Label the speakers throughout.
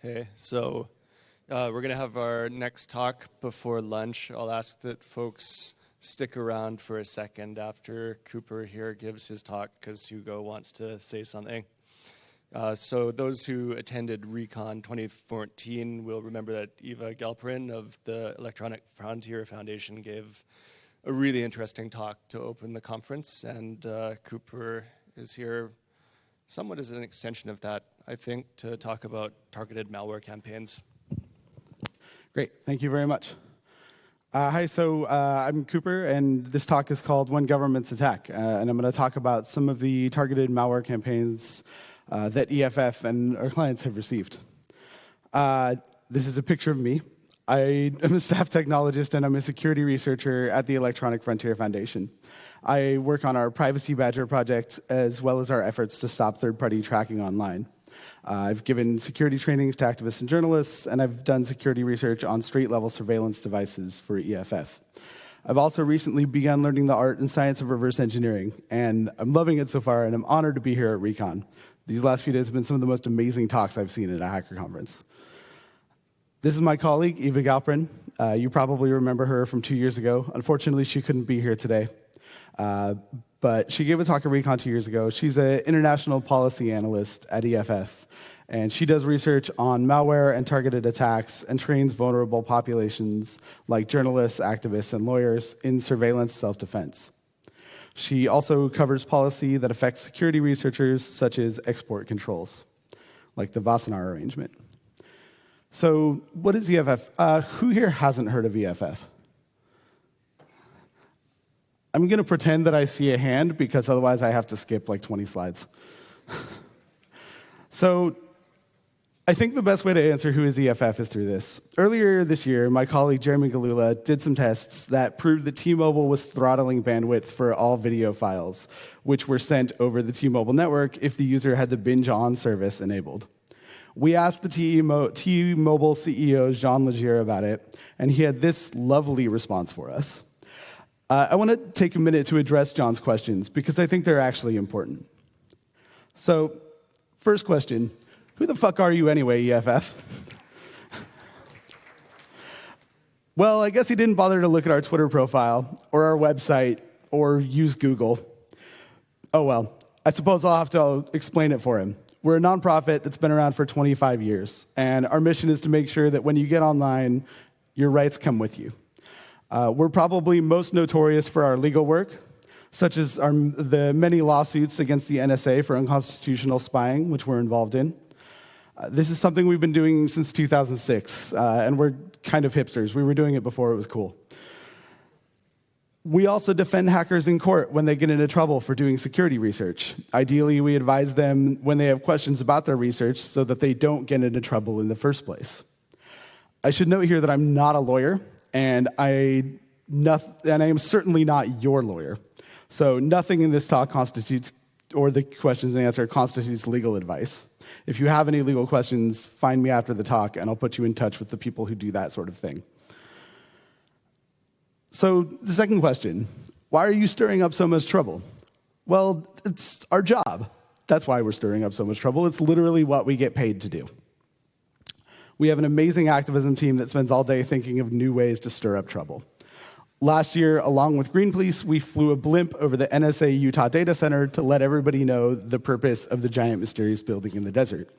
Speaker 1: Hey, so we're going to have our next talk before lunch. I'll ask that folks stick around for a second after Cooper here gives his talk, because Hugo wants to say something. So those who attended Recon 2014 will remember that Eva Galperin of the Electronic Frontier Foundation gave a really interesting talk to open the conference, and Cooper is here somewhat as an extension of that, I think, to talk about targeted malware campaigns.
Speaker 2: Great, thank you very much. Hi, so I'm Cooper, and this talk is called When Governments Attack, and I'm going to talk about some of the targeted malware campaigns that EFF and our clients have received. This is a picture of me. I am a staff technologist, and I'm a security researcher at the Electronic Frontier Foundation. I work on our Privacy Badger project, as well as our efforts to stop third-party tracking online. I've given security trainings to activists and journalists, and I've done security research on street-level surveillance devices for EFF. I've also recently begun learning the art and science of reverse engineering, and I'm loving it so far, and I'm honored to be here at Recon. These last few days have been some of the most amazing talks I've seen at a hacker conference. This is my colleague, Eva Galperin. You probably remember her from 2 years ago. Unfortunately, she couldn't be here today. But she gave a talk at Recon 2 years ago. She's an international policy analyst at EFF, and she does research on malware and targeted attacks and trains vulnerable populations like journalists, activists, and lawyers in surveillance self-defense. She also covers policy that affects security researchers, such as export controls, like the Wassenaar arrangement. So what is EFF? Who here hasn't heard of EFF? I'm going to pretend that I see a hand, because otherwise I have to skip like 20 slides. So I think the best way to answer who is EFF is through this. Earlier this year, my colleague Jeremy Galula did some tests that proved that T-Mobile was throttling bandwidth for all video files, which were sent over the T-Mobile network if the user had the binge-on service enabled. We asked the T-Mobile CEO, Jean Legier, about it, and he had this lovely response for us. I want to take a minute to address John's questions, because I think they're actually important. So, first question, who the fuck are you anyway, EFF? Well, I guess he didn't bother to look at our Twitter profile, or our website, or use Google. Oh well, I suppose I'll have to explain it for him. We're a nonprofit that's been around for 25 years, and our mission is to make sure that when you get online, your rights come with you. We're probably most notorious for our legal work, such as the many lawsuits against the NSA for unconstitutional spying, which we're involved in. This is something we've been doing since 2006, and we're kind of hipsters. We were doing it before it was cool. We also defend hackers in court when they get into trouble for doing security research. Ideally, we advise them when they have questions about their research so that they don't get into trouble in the first place. I should note here that I'm not a lawyer, and I am certainly not your lawyer. So nothing in this talk constitutes, or the questions and answer constitutes legal advice. If you have any legal questions, find me after the talk, and I'll put you in touch with the people who do that sort of thing. So the second question, why are you stirring up so much trouble? Well, it's our job. That's why we're stirring up so much trouble. It's literally what we get paid to do. We have an amazing activism team that spends all day thinking of new ways to stir up trouble. Last year, along with Greenpeace, we flew a blimp over the NSA Utah Data Center to let everybody know the purpose of the giant mysterious building in the desert.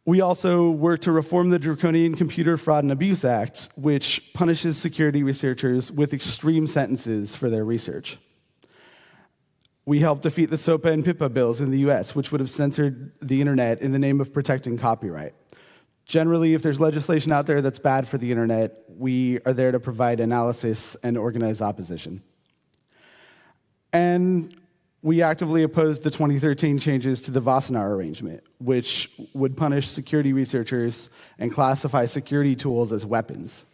Speaker 2: We also work to reform the draconian Computer Fraud and Abuse Act, which punishes security researchers with extreme sentences for their research. We helped defeat the SOPA and PIPA bills in the US, which would have censored the internet in the name of protecting copyright. Generally, if there's legislation out there that's bad for the internet, we are there to provide analysis and organize opposition. And we actively opposed the 2013 changes to the Wassenaar arrangement, which would punish security researchers and classify security tools as weapons,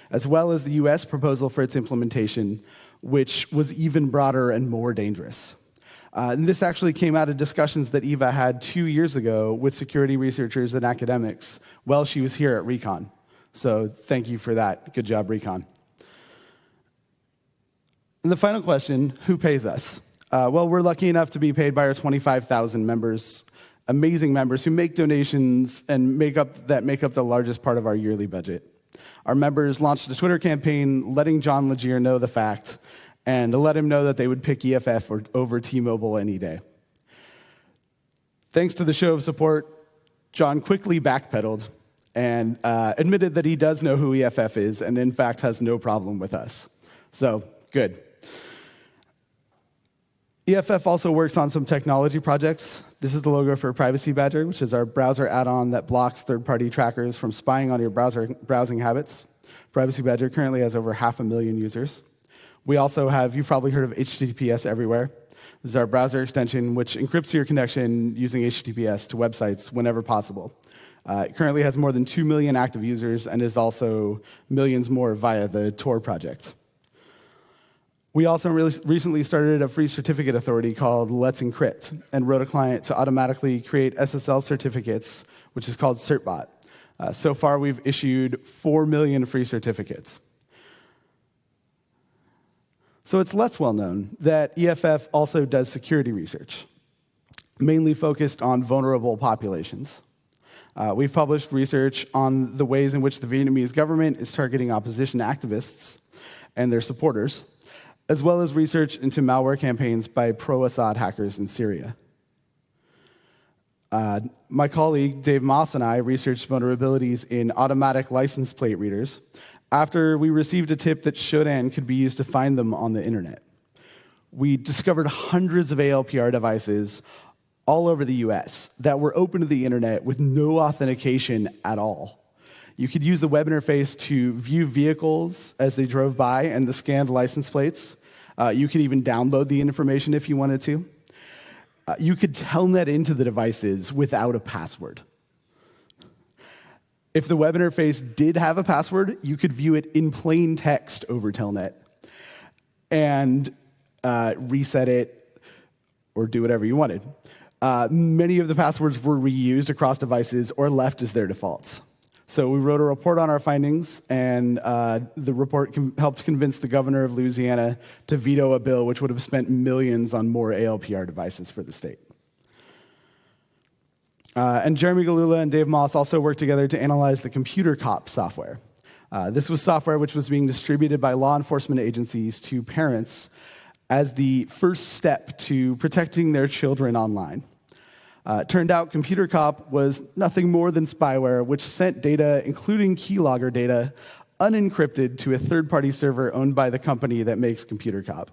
Speaker 2: as well as the US proposal for its implementation, which was even broader and more dangerous. And this actually came out of discussions that Eva had 2 years ago with security researchers and academics while she was here at Recon. So thank you for that. Good job, Recon. And the final question, who pays us? Well, we're lucky enough to be paid by our 25,000 members amazing members who make donations and make up the largest part of our yearly budget. Our members launched a Twitter campaign letting John Legier know the fact and to let him know that they would pick EFF over T-Mobile any day. Thanks to the show of support, John quickly backpedaled and admitted that he does know who EFF is and, in fact, has no problem with us. So, good. EFF also works on some technology projects. This is the logo for Privacy Badger, which is our browser add-on that blocks third-party trackers from spying on your browsing habits. Privacy Badger currently has over 500,000 users. We also have, you've probably heard of HTTPS Everywhere. This is our browser extension, which encrypts your connection using HTTPS to websites whenever possible. It currently has more than 2 million active users and is also millions more via the Tor project. We also recently started a free certificate authority called Let's Encrypt and wrote a client to automatically create SSL certificates, which is called CertBot. So far, we've issued 4 million free certificates. So it's less well known that EFF also does security research, mainly focused on vulnerable populations. We've published research on the ways in which the Vietnamese government is targeting opposition activists and their supporters, as well as research into malware campaigns by pro-Assad hackers in Syria. My colleague, Dave Moss, and I researched vulnerabilities in automatic license plate readers after we received a tip that Shodan could be used to find them on the internet. We discovered hundreds of ALPR devices all over the US that were open to the internet with no authentication at all. You could use the web interface to view vehicles as they drove by and the scanned license plates. You could even download the information if you wanted to. You could telnet into the devices without a password. If the web interface did have a password, you could view it in plain text over telnet and reset it or do whatever you wanted. Many of the passwords were reused across devices or left as their defaults. So we wrote a report on our findings, and the report helped convince the governor of Louisiana to veto a bill which would have spent millions on more ALPR devices for the state. And Jeremy Galula and Dave Moss also worked together to analyze the computer cop software. This was software which was being distributed by law enforcement agencies to parents as the first step to protecting their children online. It turned out Computer Cop was nothing more than spyware which sent data, including keylogger data, unencrypted to a third-party server owned by the company that makes Computer Cop.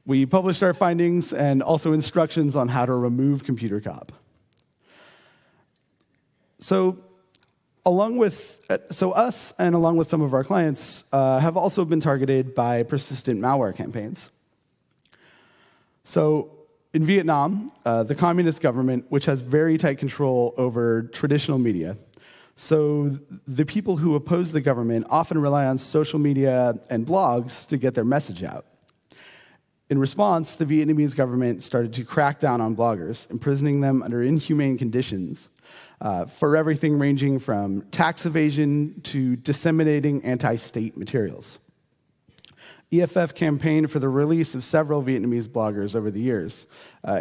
Speaker 2: We published our findings and also instructions on how to remove Computer Cop. So us and along with some of our clients have also been targeted by persistent malware campaigns. So in Vietnam, the communist government, which has very tight control over traditional media, so the people who oppose the government often rely on social media and blogs to get their message out. In response, the Vietnamese government started to crack down on bloggers, imprisoning them under inhumane conditions for everything ranging from tax evasion to disseminating anti-state materials. EFF campaigned for the release of several Vietnamese bloggers over the years,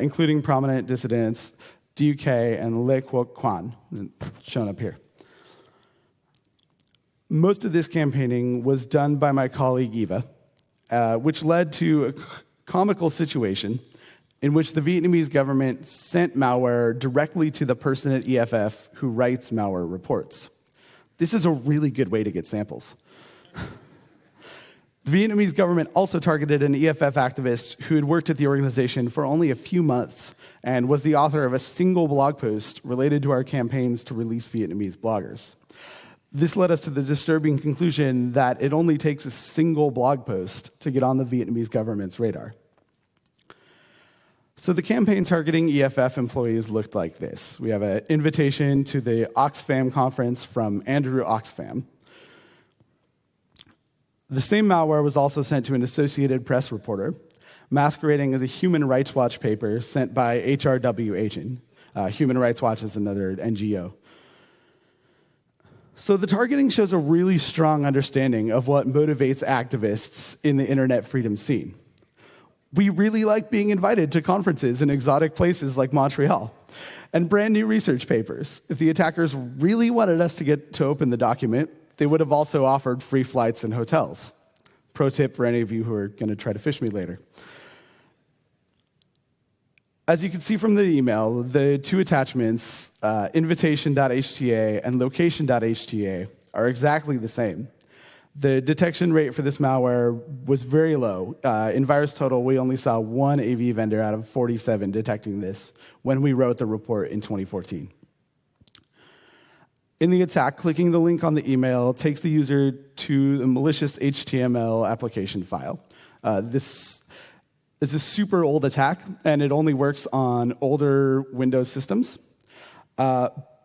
Speaker 2: including prominent dissidents DUK and Le Quoc Quan, shown up here. Most of this campaigning was done by my colleague Eva, which led to a comical situation in which the Vietnamese government sent malware directly to the person at EFF who writes malware reports. This is a really good way to get samples. The Vietnamese government also targeted an EFF activist who had worked at the organization for only a few months and was the author of a single blog post related to our campaigns to release Vietnamese bloggers. This led us to the disturbing conclusion that it only takes a single blog post to get on the Vietnamese government's radar. So the campaign targeting EFF employees looked like this. We have an invitation to the Oxfam conference from Andrew Oxfam. The same malware was also sent to an Associated Press reporter, masquerading as a Human Rights Watch paper sent by HRW Agent. Human Rights Watch is another NGO. So the targeting shows a really strong understanding of what motivates activists in the internet freedom scene. We really like being invited to conferences in exotic places like Montreal. and brand new research papers. If the attackers really wanted us to get to open the document, they would have also offered free flights and hotels. Pro tip for any of you who are going to try to phish me later. As you can see from the email, the two attachments, invitation.hta and location.hta, are exactly the same. The detection rate for this malware was very low. In VirusTotal, we only saw one AV vendor out of 47 detecting this when we wrote the report in 2014. In the attack, clicking the link on the email takes the user to the malicious HTML application file. This is a super old attack, and it only works on older Windows systems.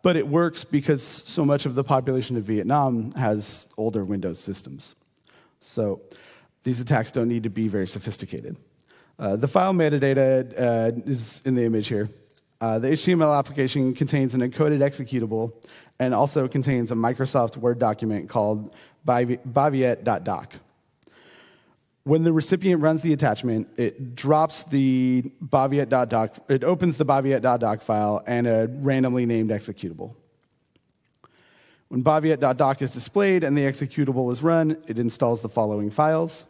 Speaker 2: But it works because so much of the population of Vietnam has older Windows systems. So these attacks don't need to be very sophisticated. The file metadata is in the image here. The HTML application contains an encoded executable and also contains a Microsoft Word document called baviet.doc. When the recipient runs the attachment, it drops the baviet.doc, it opens the baviet.doc file and a randomly named executable. When baviet.doc is displayed and the executable is run, it installs the following files.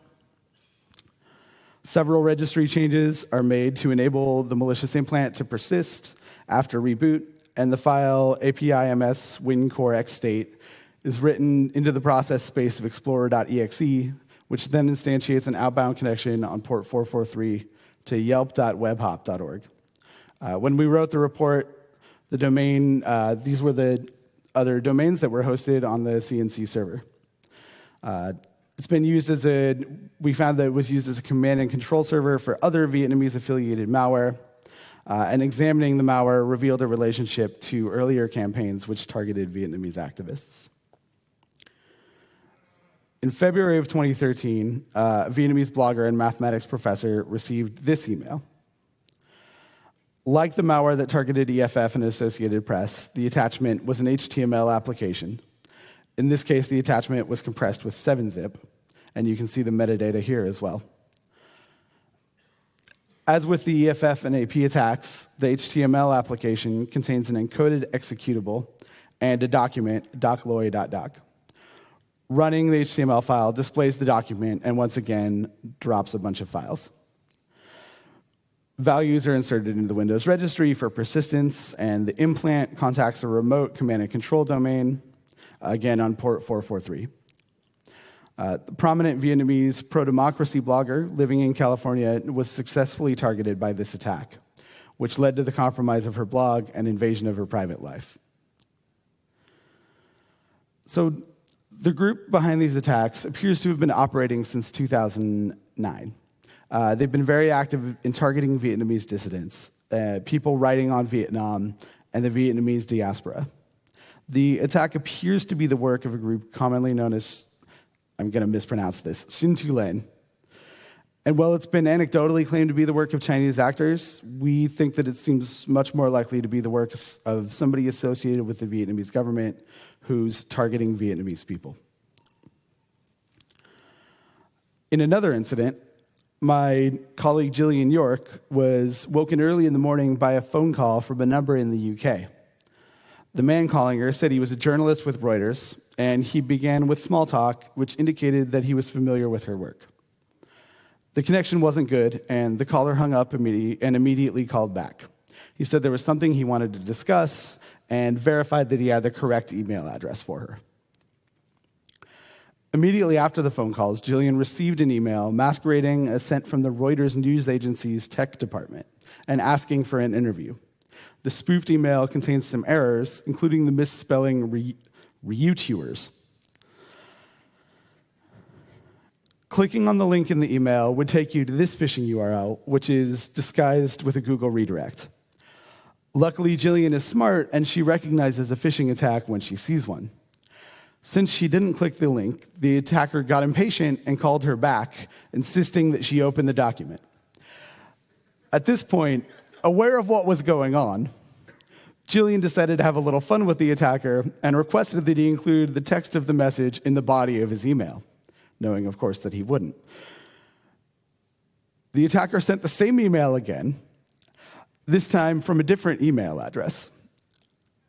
Speaker 2: Several registry changes are made to enable the malicious implant to persist after reboot, and the file APIMS WinCoreXState is written into the process space of explorer.exe, which then instantiates an outbound connection on port 443 to yelp.webhop.org. When we wrote the report, the domain, these were the other domains that were hosted on the CNC server. It's been used we found that it was used as a command and control server for other Vietnamese-affiliated malware, and examining the malware revealed a relationship to earlier campaigns which targeted Vietnamese activists. In February of 2013, a Vietnamese blogger and mathematics professor received this email. Like the malware that targeted EFF and Associated Press, the attachment was an HTML application. In this case, the attachment was compressed with 7-zip, and you can see the metadata here as well. As with the EFF and AP attacks, the HTML application contains an encoded executable and a document, docloy.doc. Running the HTML file displays the document and once again drops a bunch of files. Values are inserted into the Windows registry for persistence, and the implant contacts a remote command and control domain, again on port 443. The prominent Vietnamese pro-democracy blogger living in California was successfully targeted by this attack, which led to the compromise of her blog and invasion of her private life. So the group behind these attacks appears to have been operating since 2009. They've been very active in targeting Vietnamese dissidents, people writing on Vietnam, and the Vietnamese diaspora. The attack appears to be the work of a group commonly known as, I'm going to mispronounce this, Xin Tu Lan. And while it's been anecdotally claimed to be the work of Chinese actors, we think that it seems much more likely to be the work of somebody associated with the Vietnamese government who's targeting Vietnamese people. In another incident, my colleague Jillian York was woken early in the morning by a phone call from a number in the UK. The man calling her said he was a journalist with Reuters, and he began with small talk, which indicated that he was familiar with her work. The connection wasn't good, and the caller hung up and immediately called back. He said there was something he wanted to discuss and verified that he had the correct email address for her. Immediately after the phone calls, Jillian received an email masquerading as sent from the Reuters news agency's tech department and asking for an interview. The spoofed email contains some errors, including the misspelling reuters. Clicking on the link in the email would take you to this phishing URL, which is disguised with a Google redirect. Luckily, Jillian is smart, and she recognizes a phishing attack when she sees one. Since she didn't click the link, the attacker got impatient and called her back, insisting that she open the document. At this point, aware of what was going on, Jillian decided to have a little fun with the attacker and requested that he include the text of the message in the body of his email, knowing, of course, that he wouldn't. The attacker sent the same email again. this time from a different email address.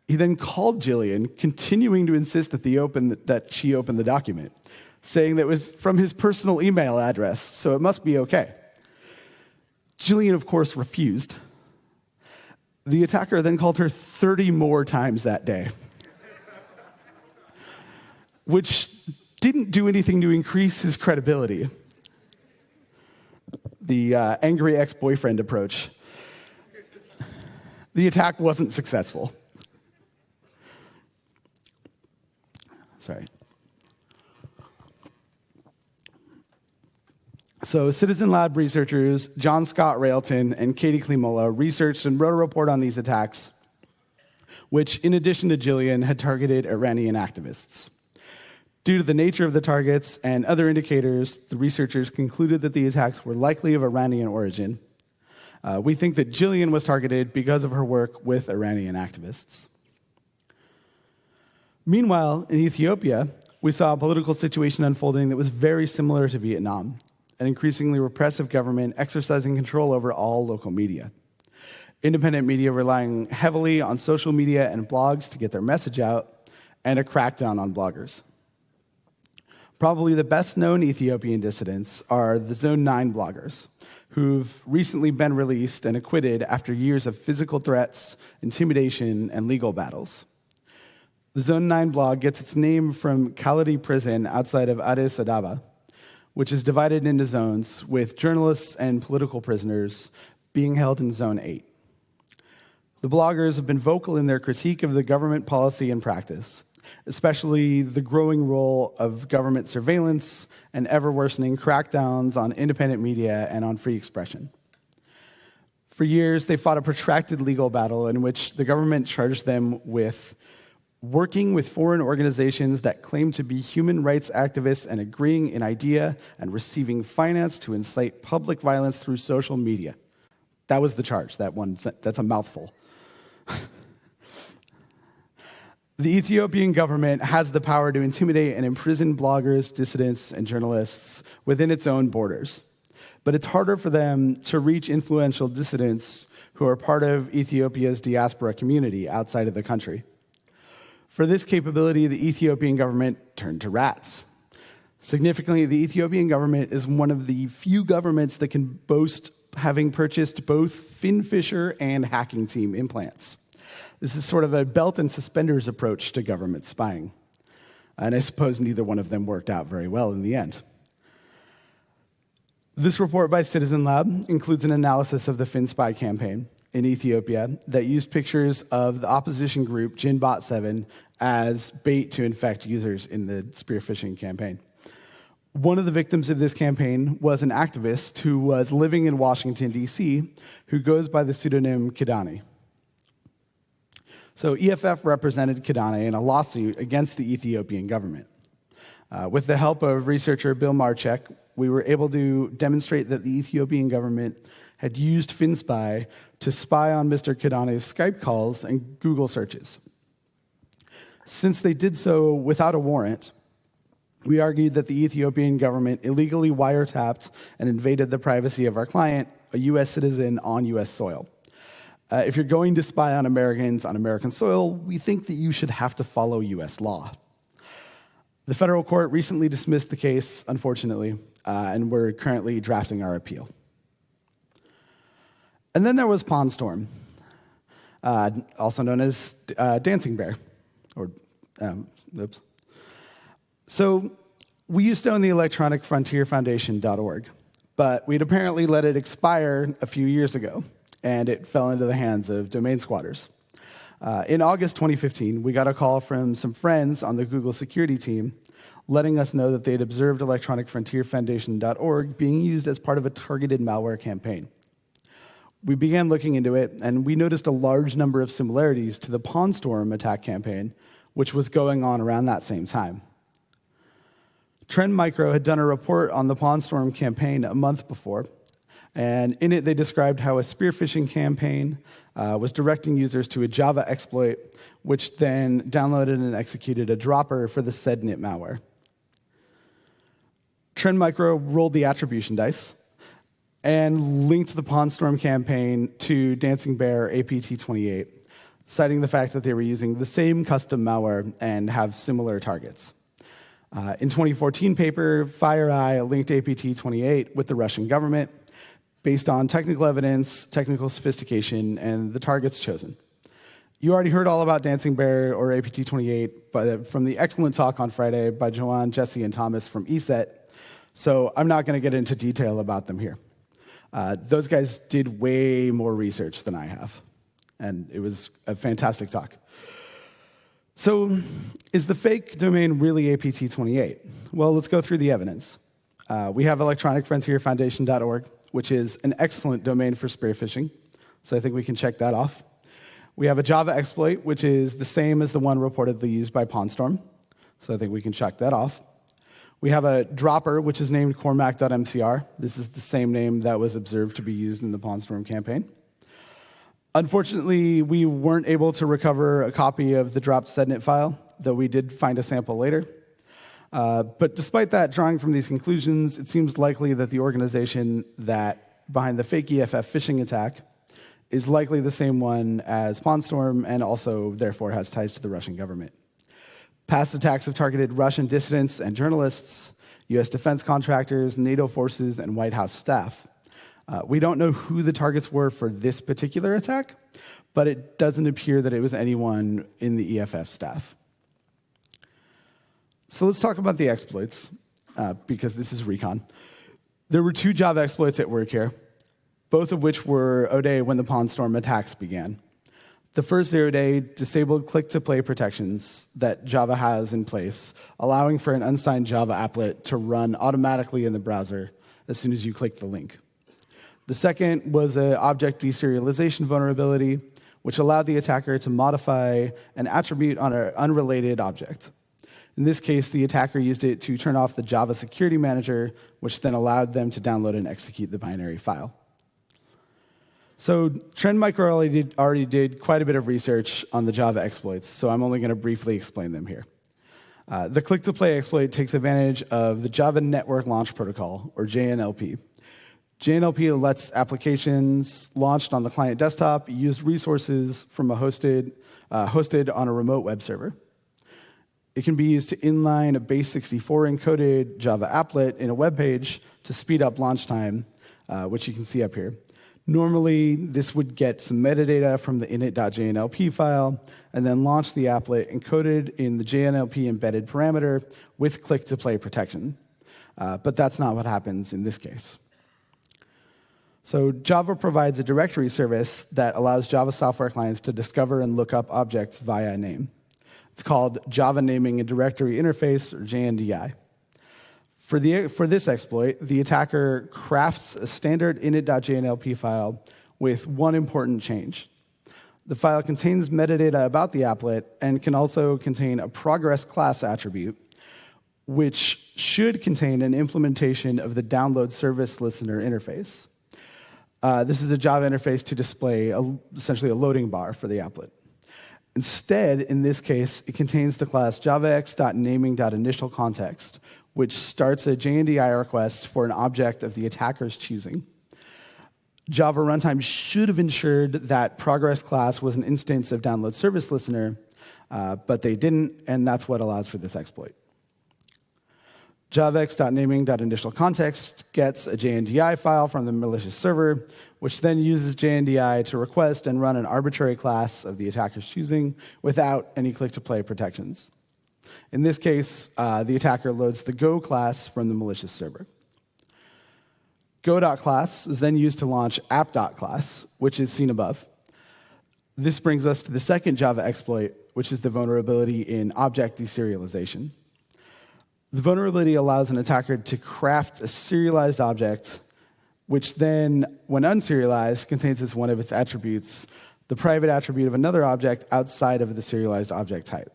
Speaker 2: He then called Jillian, continuing to insist that she open the document, saying that it was from his personal email address, so it must be okay. Jillian, of course, refused. The attacker then called her 30 more times that day, which didn't do anything to increase his credibility. The angry ex-boyfriend approach. The attack wasn't successful. Sorry. So Citizen Lab researchers John Scott Railton and Katie Klimola researched and wrote a report on these attacks, which, in addition to Jillian, had targeted Iranian activists. Due to the nature of the targets and other indicators, the researchers concluded that the attacks were likely of Iranian origin. We think that Jillian was targeted because of her work with Iranian activists. Meanwhile, in Ethiopia, we saw a political situation unfolding that was very similar to Vietnam, an increasingly repressive government exercising control over all local media. Independent media relying heavily on social media and blogs to get their message out, and a crackdown on bloggers. Probably the best-known Ethiopian dissidents are the Zone 9 bloggers, who've recently been released and acquitted after years of physical threats, intimidation, and legal battles. The Zone 9 blog gets its name from Kaladi prison outside of Addis Ababa, which is divided into zones, with journalists and political prisoners being held in Zone 8. The bloggers have been vocal in their critique of the government policy and practice, especially the growing role of government surveillance and ever-worsening crackdowns on independent media and on free expression. For years, they fought a protracted legal battle in which the government charged them with working with foreign organizations that claim to be human rights activists and agreeing in idea and receiving finance to incite public violence through social media. That was the charge, that's a mouthful. The Ethiopian government has the power to intimidate and imprison bloggers, dissidents, and journalists within its own borders. But it's harder for them to reach influential dissidents who are part of Ethiopia's diaspora community outside of the country. For this capability, the Ethiopian government turned to rats. Significantly, the Ethiopian government is one of the few governments that can boast having purchased both FinFisher and Hacking Team implants. This is sort of a belt and suspenders approach to government spying. And I suppose neither one of them worked out very well in the end. This report by Citizen Lab includes an analysis of the FinSpy campaign in Ethiopia that used pictures of the opposition group Jinbot 7 as bait to infect users in the spear phishing campaign. One of the victims of this campaign was an activist who was living in Washington, D.C., who goes by the pseudonym Kidani. So EFF represented Kidani in a lawsuit against the Ethiopian government. With the help of researcher Bill Marchek, we were able to demonstrate that the Ethiopian government had used FinSpy to spy on Mr. Kidani's Skype calls and Google searches. Since they did so without a warrant, we argued that the Ethiopian government illegally wiretapped and invaded the privacy of our client, a U.S. citizen on U.S. soil. If you're going to spy on Americans on American soil, we think that you should have to follow U.S. law. The federal court recently dismissed the case, unfortunately, and we're currently drafting our appeal. And then there was PawnStorm, also known as Dancing Bear, So we used to own the electronic frontier foundation.org, but we'd apparently let it expire a few years ago, and it fell into the hands of domain squatters. In August 2015, we got a call from some friends on the Google security team letting us know that they'd observed electronicfrontierfoundation.org being used as part of a targeted malware campaign. We began looking into it, and we noticed a large number of similarities to the PawnStorm attack campaign, which was going on around that same time. Trend Micro had done a report on the PawnStorm campaign a month before, and in it they described how a spear phishing campaign was directing users to a Java exploit, which then downloaded and executed a dropper for the said NIT malware. Trend Micro rolled the attribution dice, and linked the Pawn Storm campaign to Dancing Bear APT28, citing the fact that they were using the same custom malware and have similar targets. In 2014 paper, FireEye linked APT28 with the Russian government based on technical evidence, technical sophistication, and the targets chosen. You already heard all about Dancing Bear or APT28 from the excellent talk on Friday by Joanne, Jesse, and Thomas from ESET, so I'm not going to get into detail about them here. Those guys did way more research than I have, and it was a fantastic talk. So, is the fake domain really APT28? Well, let's go through the evidence. We have electronicfrontierfoundation.org, which is an excellent domain for spear phishing, so I think we can check that off. We have a Java exploit, which is the same as the one reportedly used by PawnStorm, so I think we can check that off. We have a dropper, which is named cormac.mcr. This is the same name that was observed to be used in the PawnStorm campaign. Unfortunately, we weren't able to recover a copy of the dropped sednet file, though we did find a sample later. But despite that, drawing from these conclusions, it seems likely that the organization that behind the fake EFF phishing attack is likely the same one as PawnStorm and also, therefore, has ties to the Russian government. Past attacks have targeted Russian dissidents and journalists, U.S. defense contractors, NATO forces, and White House staff. We don't know who the targets were for this particular attack, but it doesn't appear that it was anyone in the EFF staff. So let's talk about the exploits, because this is recon. There were 2 Java exploits at work here, both of which were O-Day when the PawnStorm attacks began. The first 0-day disabled click-to-play protections that Java has in place, allowing for an unsigned Java applet to run automatically in the browser as soon as you click the link. The second was an object deserialization vulnerability, which allowed the attacker to modify an attribute on an unrelated object. In this case, the attacker used it to turn off the Java Security Manager, which then allowed them to download and execute the binary file. So Trend Micro already did quite a bit of research on the Java exploits, so I'm only going to briefly explain them here. The click-to-play exploit takes advantage of the Java Network Launch Protocol, or JNLP. JNLP lets applications launched on the client desktop use resources from a hosted on a remote web server. It can be used to inline a base64 encoded Java applet in a web page to speed up launch time, which you can see up here. Normally, this would get some metadata from the init.jnlp file and then launch the applet encoded in the JNLP embedded parameter with click-to-play protection. But that's not what happens in this case. So Java provides a directory service that allows Java software clients to discover and look up objects via name. It's called Java Naming and Directory Interface, or JNDI. For this exploit, the attacker crafts a standard init.jnlp file with one important change. The file contains metadata about the applet and can also contain a progress class attribute, which should contain an implementation of the download service listener interface. This is a Java interface to display essentially a loading bar for the applet. Instead, in this case, it contains the class javax.naming.initialContext, which starts a JNDI request for an object of the attacker's choosing. Java runtime should have ensured that progress class was an instance of download service listener, but they didn't, and that's what allows for this exploit. javax.naming.initialContext gets a JNDI file from the malicious server, which then uses JNDI to request and run an arbitrary class of the attacker's choosing without any click-to-play protections. In this case, the attacker loads the Go class from the malicious server. Go.class is then used to launch app.class, which is seen above. This brings us to the second Java exploit, which is the vulnerability in object deserialization. The vulnerability allows an attacker to craft a serialized object, which then, when unserialized, contains as one of its attributes the private attribute of another object outside of the serialized object type.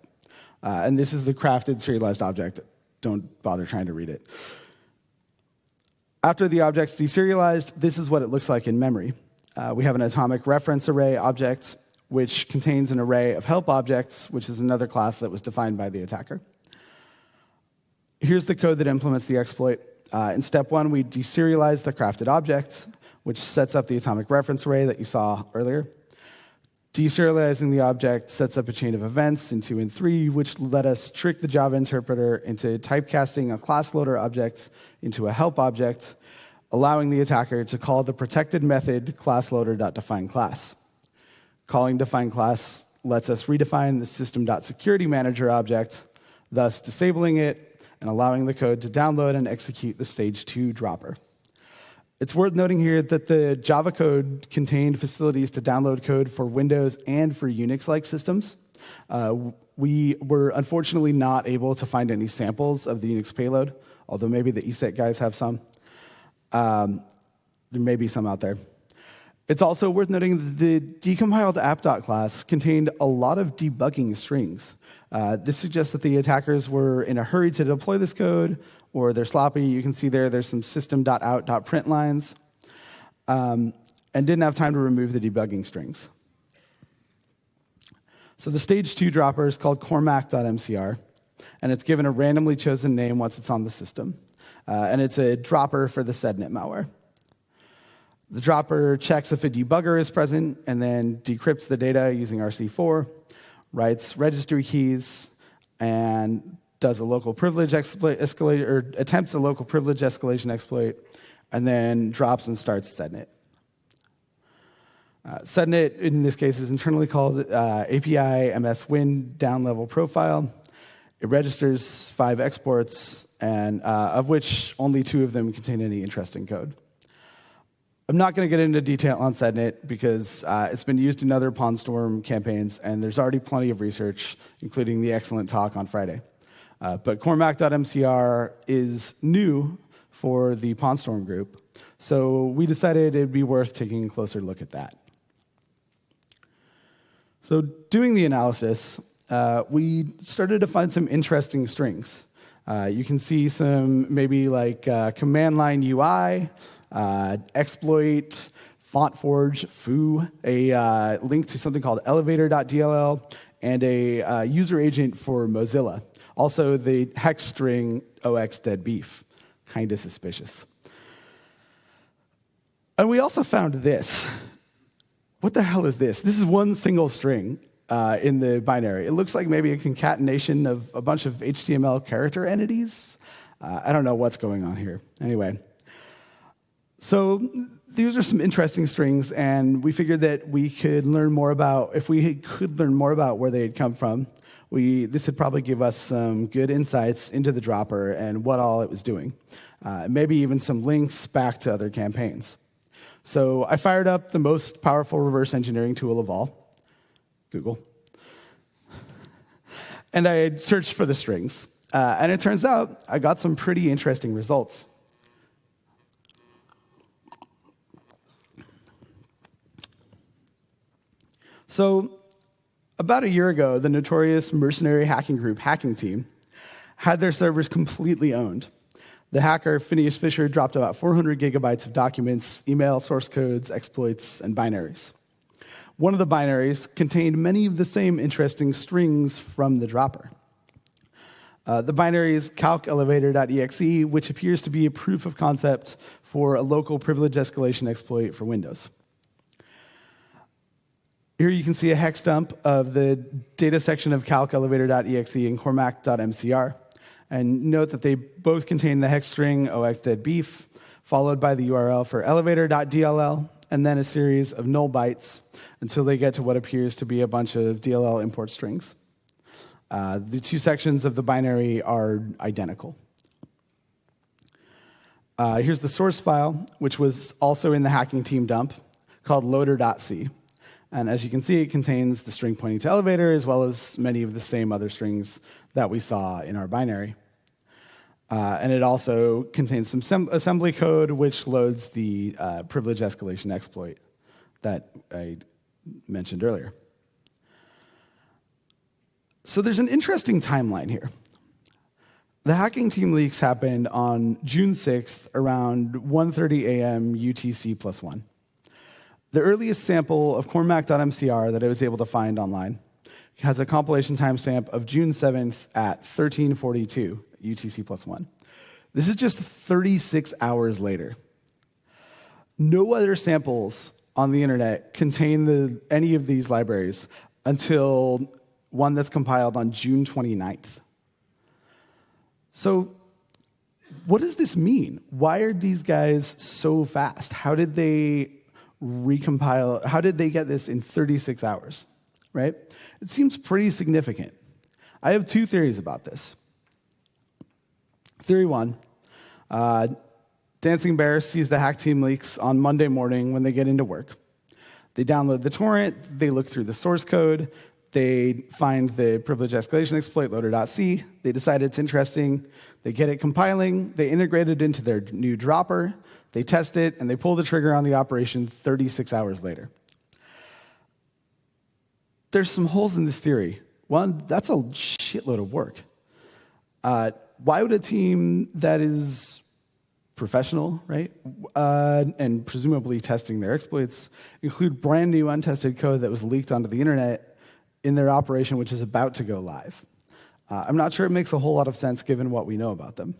Speaker 2: And this is the crafted serialized object. Don't bother trying to read it. After the object's deserialized, this is what it looks like in memory. We have an atomic reference array object, which contains an array of help objects, which is another class that was defined by the attacker. Here's the code that implements the exploit. In step 1, we deserialize the crafted object, which sets up the atomic reference array that you saw earlier. Deserializing the object sets up a chain of events in 2 and 3, which let us trick the Java interpreter into typecasting a class loader object into a help object, allowing the attacker to call the protected method classloader.defineClass. Calling defineClass lets us redefine the system.securityManager object, thus disabling it and allowing the code to download and execute the stage 2 dropper. It's worth noting here that the Java code contained facilities to download code for Windows and for Unix-like systems. We were unfortunately not able to find any samples of the Unix payload, although maybe the ESET guys have some. There may be some out there. It's also worth noting that the decompiled app.class contained a lot of debugging strings. This suggests that the attackers were in a hurry to deploy this code, or they're sloppy. You can see there's some system.out.print lines, and didn't have time to remove the debugging strings. So the stage 2 dropper is called cormac.mcr, and it's given a randomly chosen name once it's on the system. And it's a dropper for the sednet malware. The dropper checks if a debugger is present and then decrypts the data using RC4, writes registry keys, and does a local privilege escalate, or attempts a local privilege escalation exploit, and then drops and starts sednet. Sednet, in this case, is internally called API MS-Win down-level profile. It registers 5 exports, and of which only 2 of them contain any interesting code. I'm not going to get into detail on sednet because it's been used in other PwnStorm campaigns, and there's already plenty of research, including the excellent talk on Friday. But cormac.mcr is new for the PwnStorm group, so we decided it'd be worth taking a closer look at that. So doing the analysis, we started to find some interesting strings. You can see some maybe like command line UI, exploit, FontForge, foo, a link to something called elevator.dll, and a user agent for Mozilla. Also, the hex string ox_deadbeef, kind of suspicious. And we also found this. What the hell is this? This is one single string in the binary. It looks like maybe a concatenation of a bunch of HTML character entities. I don't know what's going on here. Anyway, so these are some interesting strings, and we figured that we could learn more about, if we could learn more about where they had come from, this would probably give us some good insights into the dropper and what all it was doing. Maybe even some links back to other campaigns. So I fired up the most powerful reverse engineering tool of all, Google. And I searched for the strings. And it turns out I got some pretty interesting results. So about a year ago, the notorious mercenary hacking group Hacking Team had their servers completely owned. The hacker, Phineas Fisher, dropped about 400 gigabytes of documents, email, source codes, exploits, and binaries. One of the binaries contained many of the same interesting strings from the dropper. The binary is calcelevator.exe, which appears to be a proof of concept for a local privilege escalation exploit for Windows. Here you can see a hex dump of the data section of calcelevator.exe and cormac.mcr. And note that they both contain the hex string ox_deadbeef, followed by the URL for elevator.dll, and then a series of null bytes until they get to what appears to be a bunch of DLL import strings. The 2 sections of the binary are identical. Here's the source file, which was also in the Hacking Team dump, called loader.c. And as you can see, it contains the string pointing to elevator, as well as many of the same other strings that we saw in our binary. And it also contains some assembly code, which loads the privilege escalation exploit that I mentioned earlier. So there's an interesting timeline here. The Hacking Team leaks happened on June 6th, around 1:30 a.m. UTC +1. The earliest sample of cormac.mcr that I was able to find online has a compilation timestamp of June 7th at 13:42 UTC +1. This is just 36 hours later. No other samples on the internet contain any of these libraries until one that's compiled on June 29th. So what does this mean? Why are these guys so fast? How did they recompile? How did they get this in 36 hours, right? It seems pretty significant. I have two theories about this. Theory one, Dancing Bear sees the hack team leaks on Monday morning when they get into work. They download the torrent, they look through the source code, they find the privilege escalation exploit loader.c, they decide it's interesting, they get it compiling, they integrate it into their new dropper, they test it, and they pull the trigger on the operation 36 hours later. There's some holes in this theory. One, that's a shitload of work. Why would a team that is professional, right, and presumably testing their exploits, include brand new untested code that was leaked onto the internet in their operation, which is about to go live? I'm not sure it makes a whole lot of sense given what we know about them.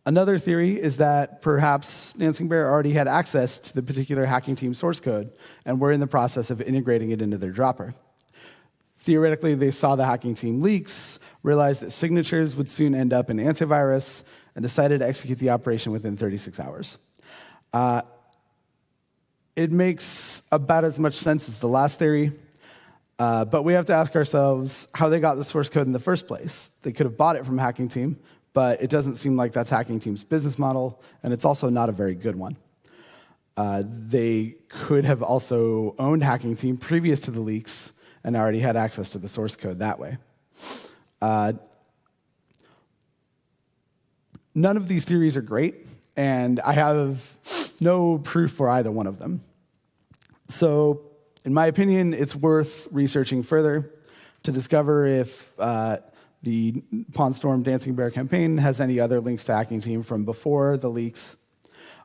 Speaker 2: Another theory is that perhaps Dancing Bear already had access to the particular hacking team source code and were in the process of integrating it into their dropper. Theoretically, they saw the hacking team leaks, realized that signatures would soon end up in antivirus, and decided to execute the operation within 36 hours. It makes about as much sense as the last theory, but we have to ask ourselves how they got the source code in the first place. They could have bought it from Hacking Team, but it doesn't seem like that's Hacking Team's business model, and it's also not a very good one. They could have also owned Hacking Team previous to the leaks and already had access to the source code that way. None of these theories are great, and I have no proof for either one of them. So, in my opinion, it's worth researching further to discover if the Pawn Storm Dancing Bear campaign has any other links to Hacking Team from before the leaks,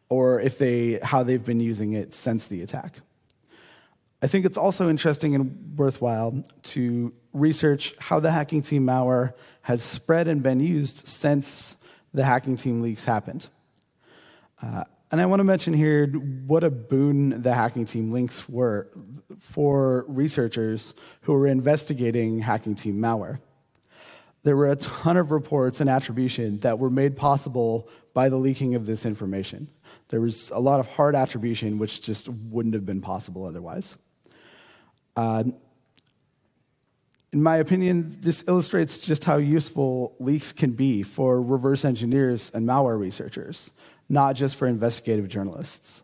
Speaker 2: or if how they've been using it since the attack. I think it's also interesting and worthwhile to research how the Hacking Team malware has spread and been used since the Hacking Team leaks happened. And I want to mention here what a boon the Hacking Team links were for researchers who were investigating Hacking Team malware. There were a ton of reports and attribution that were made possible by the leaking of this information. There was a lot of hard attribution which just wouldn't have been possible otherwise. In my opinion, this illustrates just how useful leaks can be for reverse engineers and malware researchers, not just for investigative journalists.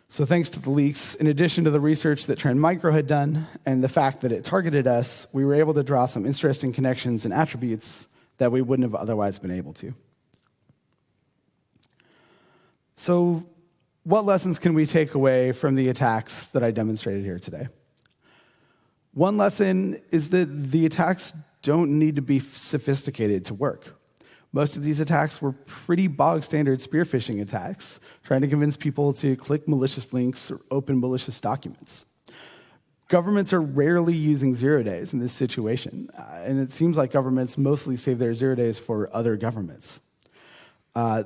Speaker 2: So thanks to the leaks, in addition to the research that Trend Micro had done and the fact that it targeted us, we were able to draw some interesting connections and attributes that we wouldn't have otherwise been able to. So what lessons can we take away from the attacks that I demonstrated here today? One lesson is that the attacks don't need to be sophisticated to work. Most of these attacks were pretty bog-standard spear phishing attacks, trying to convince people to click malicious links or open malicious documents. Governments are rarely using 0 days in this situation, and it seems like governments mostly save their 0 days for other governments.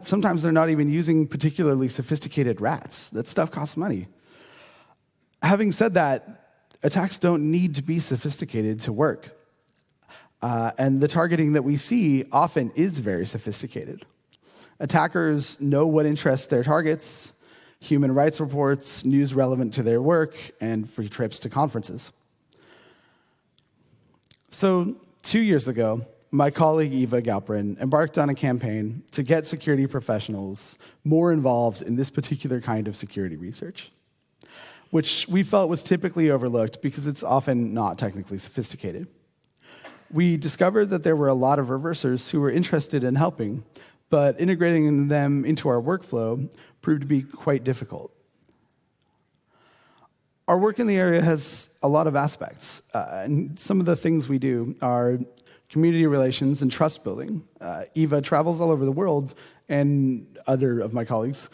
Speaker 2: Sometimes they're not even using particularly sophisticated rats. That stuff costs money. Having said that, attacks don't need to be sophisticated to work. And the targeting that we see often is very sophisticated. Attackers know what interests their targets: human rights reports, news relevant to their work, and free trips to conferences. So 2 years ago, my colleague Eva Galperin embarked on a campaign to get security professionals more involved in this particular kind of security research, which we felt was typically overlooked because it's often not technically sophisticated. We discovered that there were a lot of reversers who were interested in helping, but integrating them into our workflow proved to be quite difficult. Our work in the area has a lot of aspects, and some of the things we do are community relations and trust building. Eva travels all over the world, and other of my colleagues,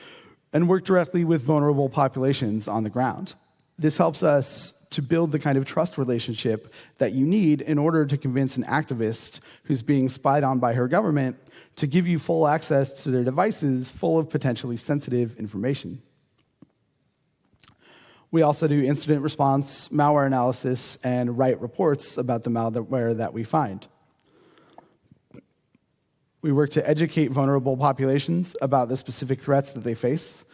Speaker 2: and work directly with vulnerable populations on the ground. This helps us to build the kind of trust relationship that you need in order to convince an activist who's being spied on by her government to give you full access to their devices full of potentially sensitive information. We also do incident response, malware analysis, and write reports about the malware that we find. We work to educate vulnerable populations about the specific threats that they face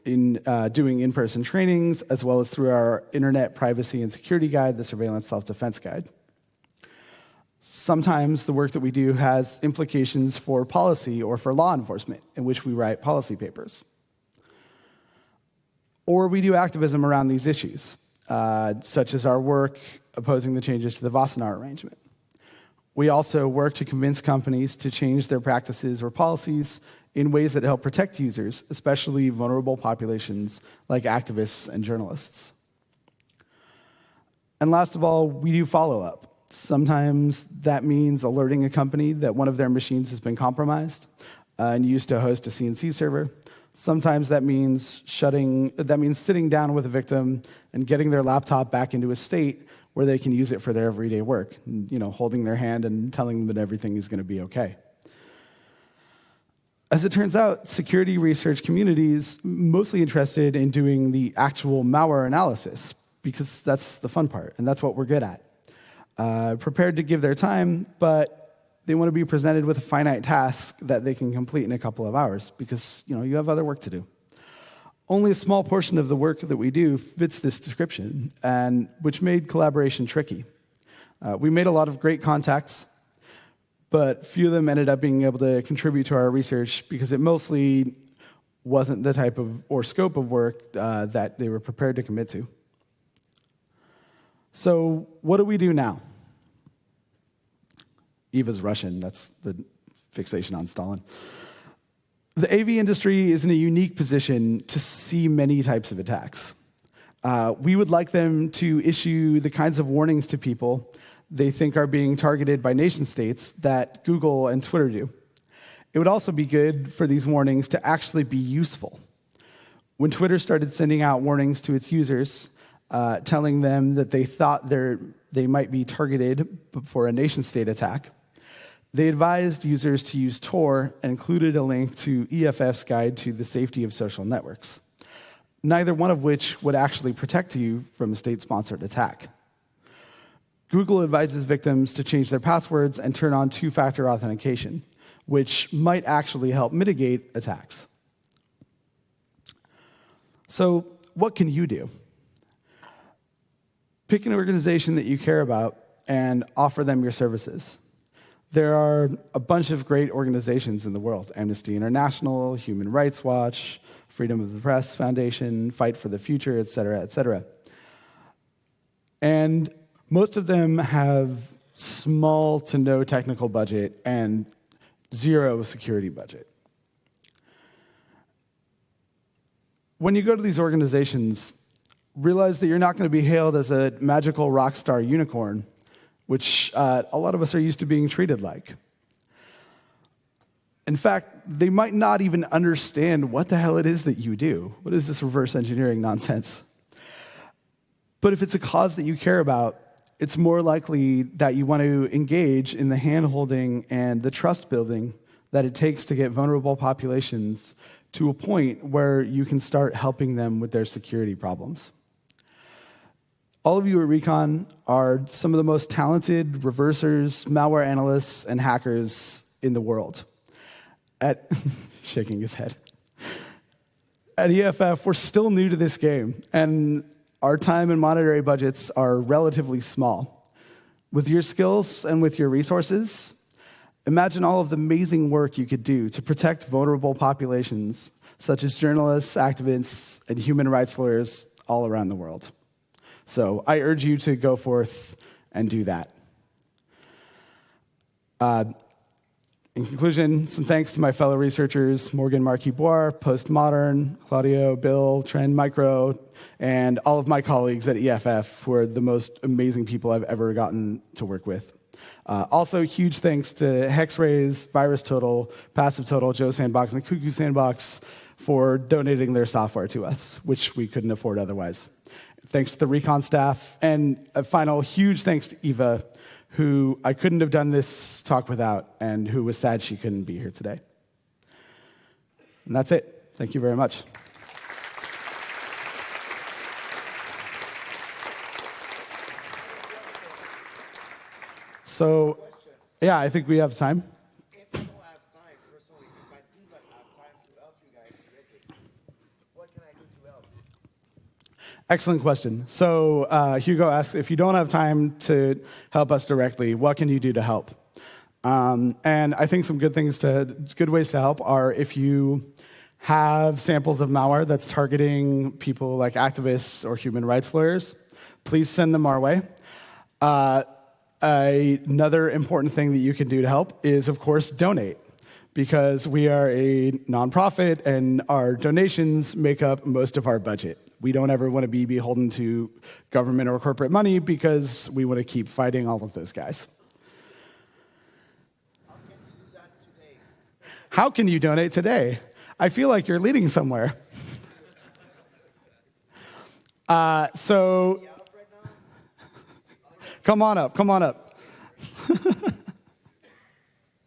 Speaker 2: in doing in-person trainings, as well as through our Internet Privacy and Security Guide, the Surveillance Self-Defense Guide. Sometimes the work that we do has implications for policy or for law enforcement, in which we write policy papers. Or we do activism around these issues, such as our work opposing the changes to the Wassenaar Arrangement. We also work to convince companies to change their practices or policies in ways that help protect users, especially vulnerable populations like activists and journalists. And last of all, we do follow-up. Sometimes that means alerting a company that one of their machines has been compromised and used to host a CNC server. Sometimes that means sitting down with a victim and getting their laptop back into a state where they can use it for their everyday work, holding their hand and telling them that everything is going to be okay. As it turns out, security research communities mostly interested in doing the actual malware analysis because that's the fun part, and that's what we're good at. Prepared to give their time, but they want to be presented with a finite task that they can complete in a couple of hours because you have other work to do. Only a small portion of the work that we do fits this description, and which made collaboration tricky. We made a lot of great contacts, but few of them ended up being able to contribute to our research because it mostly wasn't the type of or scope of work that they were prepared to commit to. So what do we do now? Eva's Russian, that's the fixation on Stalin. The AV industry is in a unique position to see many types of attacks. We would like them to issue the kinds of warnings to people they think are being targeted by nation states that Google and Twitter do. It would also be good for these warnings to actually be useful. When Twitter started sending out warnings to its users, telling them that they thought they might be targeted for a nation-state attack, they advised users to use Tor and included a link to EFF's Guide to the Safety of Social Networks, neither one of which would actually protect you from a state-sponsored attack. Google advises victims to change their passwords and turn on two-factor authentication, which might actually help mitigate attacks. So, what can you do? Pick an organization that you care about and offer them your services. There are a bunch of great organizations in the world: Amnesty International, Human Rights Watch, Freedom of the Press Foundation, Fight for the Future, et cetera, et cetera. And most of them have small to no technical budget and zero security budget. When you go to these organizations, realize that you're not going to be hailed as a magical rock star unicorn, which a lot of us are used to being treated like. In fact, they might not even understand what the hell it is that you do. What is this reverse engineering nonsense? But if it's a cause that you care about, it's more likely that you want to engage in the hand-holding and the trust building that it takes to get vulnerable populations to a point where you can start helping them with their security problems. All of you at Recon are some of the most talented reversers, malware analysts, and hackers in the world. Shaking his head. At EFF, we're still new to this game, and our time and monetary budgets are relatively small. With your skills and with your resources, imagine all of the amazing work you could do to protect vulnerable populations, such as journalists, activists, and human rights lawyers all around the world. So I urge you to go forth and do that. In conclusion, some thanks to my fellow researchers, Morgan Marquis-Boire, Postmodern, Claudio, Bill, Trend Micro, and all of my colleagues at EFF, who are the most amazing people I've ever gotten to work with. Also, huge thanks to Hexrays, VirusTotal, PassiveTotal, Joe Sandbox, and Cuckoo Sandbox for donating their software to us, which we couldn't afford otherwise. Thanks to the Recon staff. And a final huge thanks to Eva, who I couldn't have done this talk without, and who was sad she couldn't be here today. And that's it. Thank you very much. So, yeah, I think we have time.
Speaker 3: If you don't have time, personally, if I do not have time to help you guys directly, what can I do to help?
Speaker 2: Excellent question. So Hugo asks, if you don't have time to help us directly, what can you do to help? And I think some good ways to help are if you have samples of malware that's targeting people like activists or human rights lawyers, please send them our way. Another important thing that you can do to help is, of course, donate, because we are a nonprofit and our donations make up most of our budget. We don't ever want to be beholden to government or corporate money because we want to keep fighting all of those guys.
Speaker 3: How can you do that today?
Speaker 2: How can you donate today? I feel like you're leading somewhere. So come on up.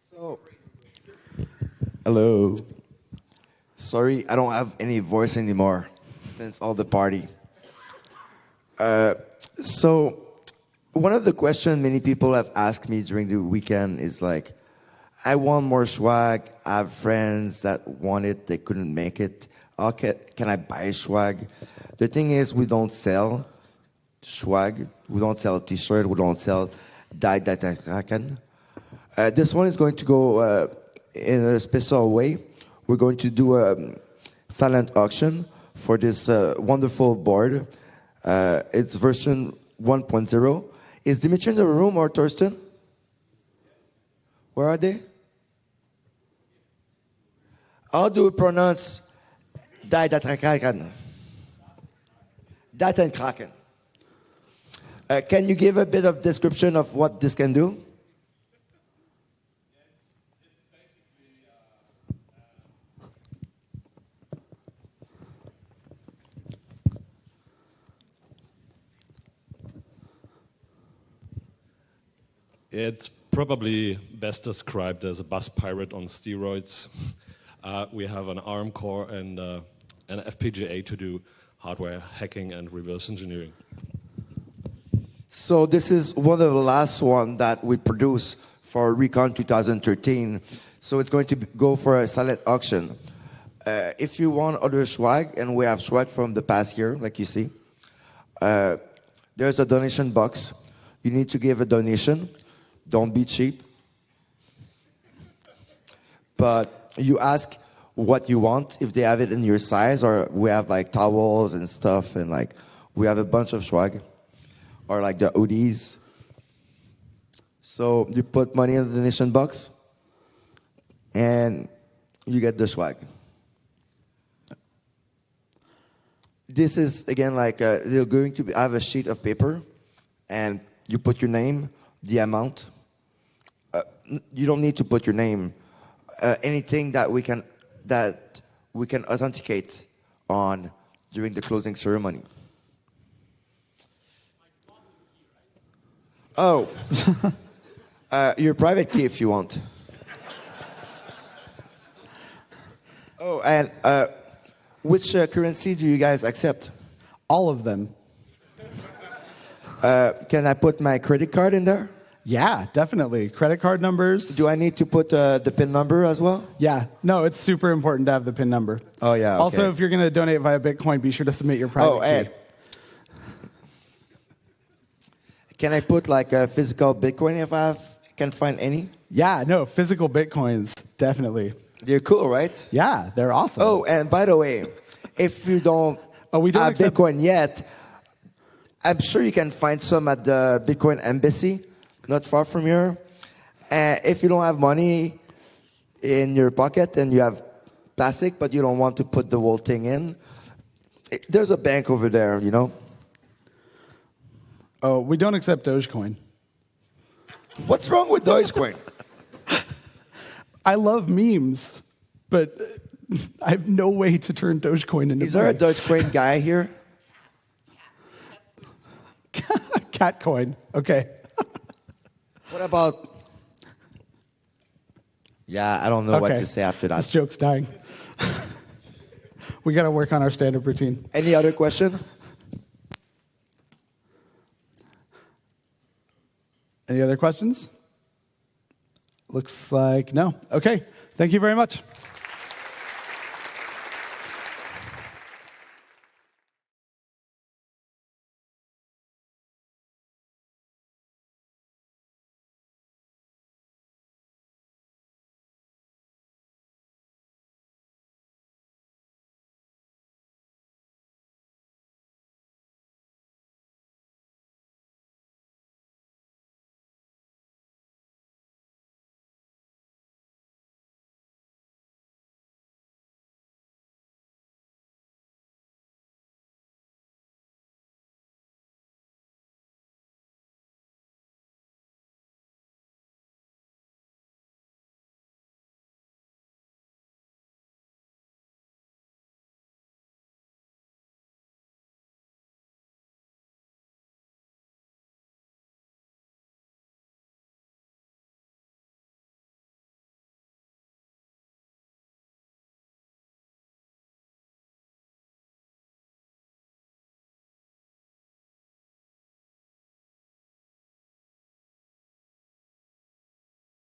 Speaker 3: So, hello. Sorry, I don't have any voice anymore since all the party. So, one of the questions many people have asked me during the weekend is like, I want more swag. I have friends that want it, they couldn't make it. How can I buy swag? The thing is, we don't sell swag. We don't sell t-shirt. We don't sell die. This one is going to go in a special way. We're going to do a silent auction for this wonderful board. It's version 1.0. Is Dimitri in the room or Thorsten? Where are they? How do we pronounce Datenkraken? Datenkraken. Can you give a bit of description of what this can do?
Speaker 4: It's probably best described as a bus pirate on steroids. We have an ARM core and an FPGA to do hardware hacking and reverse engineering.
Speaker 3: So this is one of the last one that we produce for Recon 2013. So it's going to go for a silent auction. If you want other swag, and we have swag from the past year, like you see, there's a donation box. You need to give a donation. Don't be cheap. But you ask what you want, if they have it in your size, or we have like towels and stuff, and like we have a bunch of swag, or like the hoodies. So you put money in the donation box, and you get the swag. This is, again, like you're going to have a sheet of paper, and you put your name, the amount. You don't need to put your name. Anything that we can authenticate on during the closing ceremony. Oh, your private key if you want. Oh, and which currency do you guys accept?
Speaker 2: All of them.
Speaker 3: Can I put my credit card in there?
Speaker 2: Yeah, definitely. Credit card numbers.
Speaker 3: Do I need to put the PIN number as well?
Speaker 2: Yeah. No, it's super important to have the PIN number.
Speaker 3: Oh, yeah. Okay.
Speaker 2: Also, if you're going to donate via Bitcoin, be sure to submit your private key.
Speaker 3: Hey. Can I put like a physical Bitcoin if I can find any?
Speaker 2: Yeah, no, physical Bitcoins, definitely.
Speaker 3: They're cool, right?
Speaker 2: Yeah, they're awesome.
Speaker 3: Oh, and by the way, if you don't
Speaker 2: we don't
Speaker 3: have
Speaker 2: accept
Speaker 3: Bitcoin yet, I'm sure you can find some at the Bitcoin Embassy, not far from here. If you don't have money in your pocket and you have plastic, but you don't want to put the whole thing in, there's a bank over there, you know?
Speaker 2: Oh, we don't accept Dogecoin.
Speaker 3: What's wrong with Dogecoin?
Speaker 2: I love memes, but I have no way to turn Dogecoin into
Speaker 3: Is there a
Speaker 2: money.
Speaker 3: Dogecoin guy here?
Speaker 2: cat coin. Okay.
Speaker 3: What about? Yeah, I don't know what to say after that.
Speaker 2: This joke's dying. We got to work on our stand-up routine.
Speaker 3: Any other question?
Speaker 2: Any other questions? Looks like no. Okay. Thank you very much.